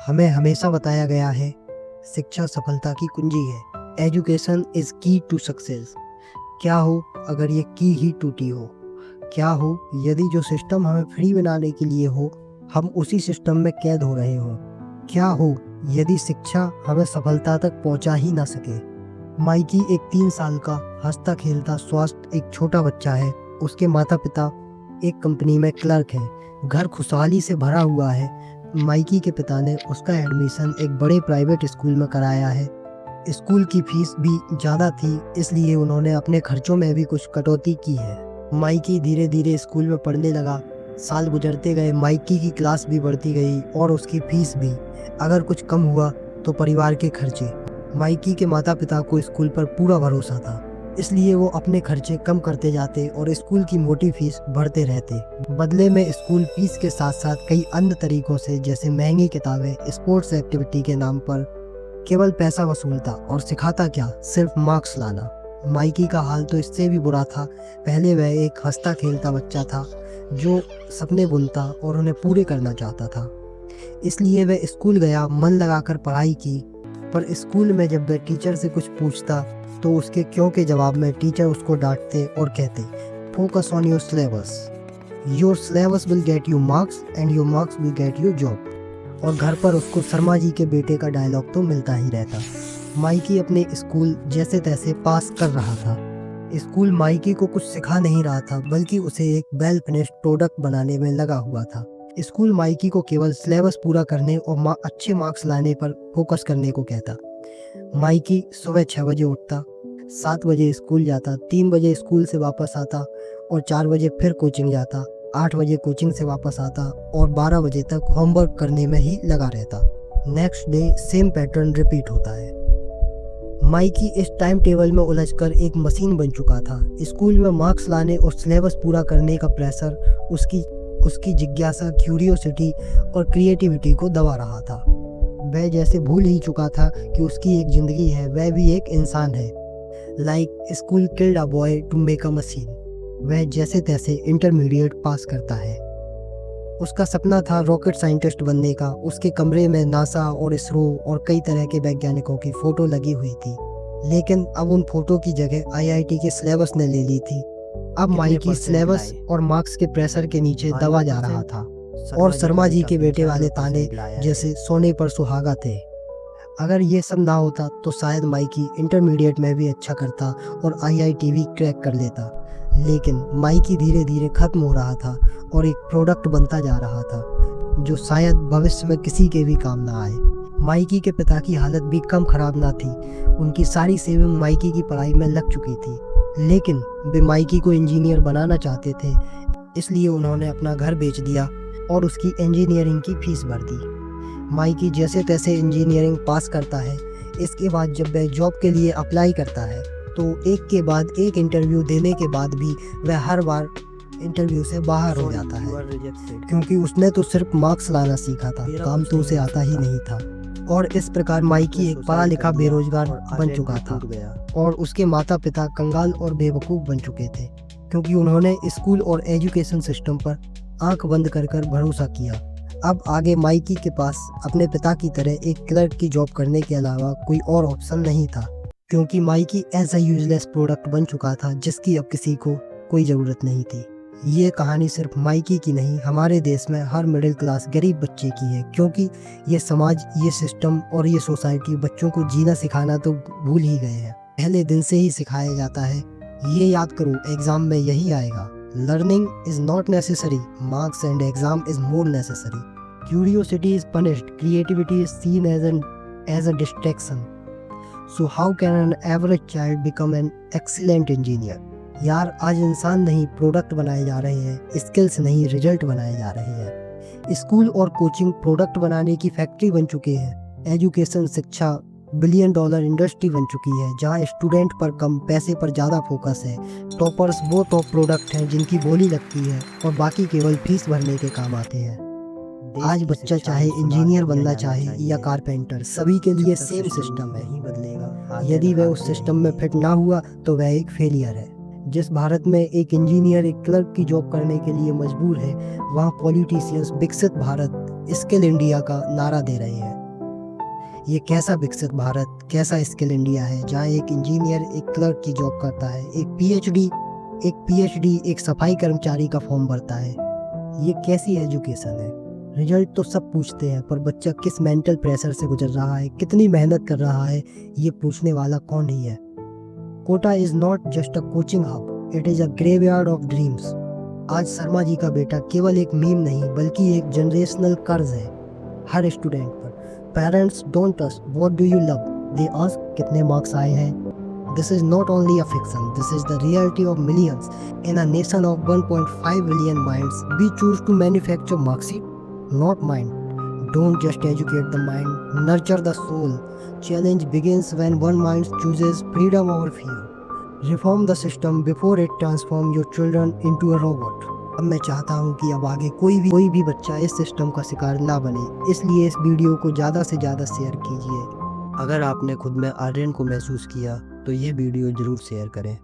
हमें हमेशा बताया गया है शिक्षा सफलता की कुंजी है। एजुकेशन इज की टू सक्सेस। क्या हो अगर ये की ही टूटी हो? क्या हो यदि जो सिस्टम हमें फ्री बनाने के लिए हो हम उसी सिस्टम में कैद हो रहे हो? क्या हो यदि शिक्षा हमें सफलता तक पहुंचा ही ना सके? माइकी एक 3 साल का हंसता खेलता स्वस्थ एक छोटा बच्चा है। उसके माता पिता एक कंपनी में क्लर्क हैं। घर खुशहाली से भरा हुआ है। माइकी के पिता ने उसका एडमिशन एक बड़े प्राइवेट स्कूल में कराया है। स्कूल की फीस भी ज़्यादा थी, इसलिए उन्होंने अपने खर्चों में भी कुछ कटौती की है। माइकी धीरे धीरे स्कूल में पढ़ने लगा। साल गुजरते गए, माइकी की क्लास भी बढ़ती गई और उसकी फीस भी। अगर कुछ कम हुआ तो परिवार के खर्चे। माइकी के माता पिता को स्कूल पर पूरा भरोसा था, इसलिए वो अपने खर्चे कम करते जाते और स्कूल की मोटी फीस बढ़ते रहते। बदले में स्कूल फीस के साथ साथ कई अन्य तरीकों से, जैसे महंगी किताबें, स्पोर्ट्स एक्टिविटी के नाम पर केवल पैसा वसूलता और सिखाता क्या, सिर्फ मार्क्स लाना। माइकी का हाल तो इससे भी बुरा था। पहले वह एक हंसता खेलता बच्चा था जो सपने बुनता और उन्हें पूरे करना चाहता था। इसलिए वह स्कूल गया, मन लगाकर पढ़ाई की। पर स्कूल में जब वह टीचर से कुछ पूछता तो उसके क्यों के जवाब में टीचर उसको डांटते और कहते, focus on your syllabus will get you marks and your marks will get you job. और घर पर उसको शर्मा जी के बेटे का डायलॉग तो मिलता ही रहता। माइकी अपने स्कूल जैसे तैसे पास कर रहा था। स्कूल माइकी को कुछ सिखा नहीं रहा था, बल्कि उसे एक वेल फिनिश्ड प्रोडक्ट बनाने में लगा हुआ था। स्कूल माइकी को केवल सिलेबस पूरा करने और अच्छे मार्क्स लाने पर फोकस करने को कहता। माइकी सुबह 6 बजे उठता, 7 बजे स्कूल जाता, 3 बजे स्कूल से वापस आता और 4 बजे फिर कोचिंग जाता, 8 बजे कोचिंग से वापस आता और 12 बजे तक होमवर्क करने में ही लगा रहता। Next day same pattern repeat होता है। माइकी इस टाइम टेबल में उलझकर एक मशीन बन चुका था। स्कूल में मार्क्स लाने और सिलेबस पूरा करने का प्रेशर उसकी जिज्ञासा, क्यूरियोसिटी और क्रिएटिविटी को दबा रहा था। वह जैसे भूल ही चुका था कि उसकी एक जिंदगी है, वह भी एक इंसान है। Like school killed a boy to make a machine. वह जैसे तैसे इंटरमीडिएट पास करता है। उसका सपना था रॉकेट साइंटिस्ट बनने का। उसके कमरे में नासा और इसरो और कई तरह के वैज्ञानिकों की फोटो लगी हुई थी, लेकिन अब उन फोटो की जगह आईआईटी के सिलेबस ने ले ली थी। अब माइकी सिलेबस और मार्क्स के प्रेशर के नीचे दबा जा रहा था और शर्मा जी के बेटे वाले ताने जैसे सोने पर सुहागा थे। अगर ये सब ना होता तो शायद माइकी इंटरमीडिएट में भी अच्छा करता और आईआईटी भी क्रैक कर लेता। लेकिन माइकी धीरे धीरे खत्म हो रहा था और एक प्रोडक्ट बनता जा रहा था जो शायद भविष्य में किसी के भी काम ना आए। माइकी के पिता की हालत भी कम खराब ना थी। उनकी सारी सेविंग माइकी की पढ़ाई में लग चुकी थी, लेकिन वे माइकी को इंजीनियर बनाना चाहते थे, इसलिए उन्होंने अपना घर बेच दिया और उसकी इंजीनियरिंग की फीस भर दी। माइकी जैसे तैसे इंजीनियरिंग पास करता है। इसके बाद जब वह जॉब के लिए अप्लाई करता है तो एक के बाद एक इंटरव्यू देने के बाद भी वह हर बार इंटरव्यू से बाहर हो जाता है, क्योंकि उसने तो सिर्फ मार्क्स लाना सीखा था, काम तो उसे आता ही नहीं था। और इस प्रकार माइकी एक पढ़ा लिखा बेरोजगार बन चुका था और उसके माता पिता कंगाल और बेवकूफ़ बन चुके थे, क्योंकि उन्होंने स्कूल और एजुकेशन सिस्टम पर आंख बंद कर भरोसा किया। अब आगे माइकी के पास अपने पिता की तरह एक क्लर्क की जॉब करने के अलावा कोई और ऑप्शन नहीं था, क्योंकि Mikey as a useless product बन चुका था जिसकी अब किसी को कोई ज़रूरत नहीं थी। ये कहानी सिर्फ माइकी की नहीं, हमारे देश में हर मिडिल क्लास गरीब बच्चे की है, क्योंकि ये समाज, ये सिस्टम और ये सोसाइटी बच्चों को जीना सिखाना तो भूल ही गए हैं। पहले दिन से ही सिखाया जाता है, ये याद करो एग्ज़ाम में यही आएगा। Learning is not necessary, marks and exam is more necessary. Curiosity is punished, creativity is seen as a distraction. So how can an average child become an excellent engineer? यार, आज इंसान नहीं प्रोडक्ट बनाए जा रहे हैं, स्किल्स नहीं result बनाए जा रहे हैं। स्कूल और कोचिंग प्रोडक्ट बनाने की फैक्ट्री बन चुके हैं। एजुकेशन, शिक्षा $1 बिलियन इंडस्ट्री बन चुकी है, जहां स्टूडेंट पर कम पैसे पर ज़्यादा फोकस है। टॉपर्स वो टॉप प्रोडक्ट हैं जिनकी बोली लगती है और बाकी केवल फीस भरने के काम आते हैं। आज बच्चा चाहे इंजीनियर बनना चाहे या कारपेंटर, सभी के लिए सेम सिस्टम है, ही बदलेगा। यदि वह उस सिस्टम में फिट ना हुआ तो वह एक फेलियर है। जिस भारत में एक इंजीनियर एक क्लर्क की जॉब करने के लिए मजबूर है, वहाँ पॉलिटिशियंस विकसित भारत स्किल इंडिया का नारा दे रहे हैं। ये कैसा विकसित भारत, कैसा स्किल इंडिया है जहाँ एक इंजीनियर एक क्लर्क की जॉब करता है, एक पीएचडी एक सफाई कर्मचारी का फॉर्म भरता है। ये कैसी एजुकेशन है? रिजल्ट तो सब पूछते हैं, पर बच्चा किस मेंटल प्रेशर से गुजर रहा है, कितनी मेहनत कर रहा है, ये पूछने वाला कौन ही है। Kota is not just a coaching hub, it is a graveyard of dreams. आज शर्मा जी का बेटा केवल एक मीम नहीं बल्कि एक जनरेशनल कर्ज है हर स्टूडेंट पर। Parents don't ask what do you love, they ask कितने मार्क्स आए हैं। This is not only a fiction, this is the reality of millions. In a nation of 1.5 billion minds, we choose to manufacture marksheet, not mind. Don't just educate the mind, nurture the soul. Challenge begins when one mind chooses freedom over fear. Reform the system before it transforms your children into a robot. अब मैं चाहता हूँ कि अब आगे कोई भी बच्चा इस सिस्टम का शिकार ना बने, इसलिए इस वीडियो को ज़्यादा से ज़्यादा शेयर कीजिए। अगर आपने खुद में आर्यन को महसूस किया तो ये वीडियो ज़रूर शेयर करें।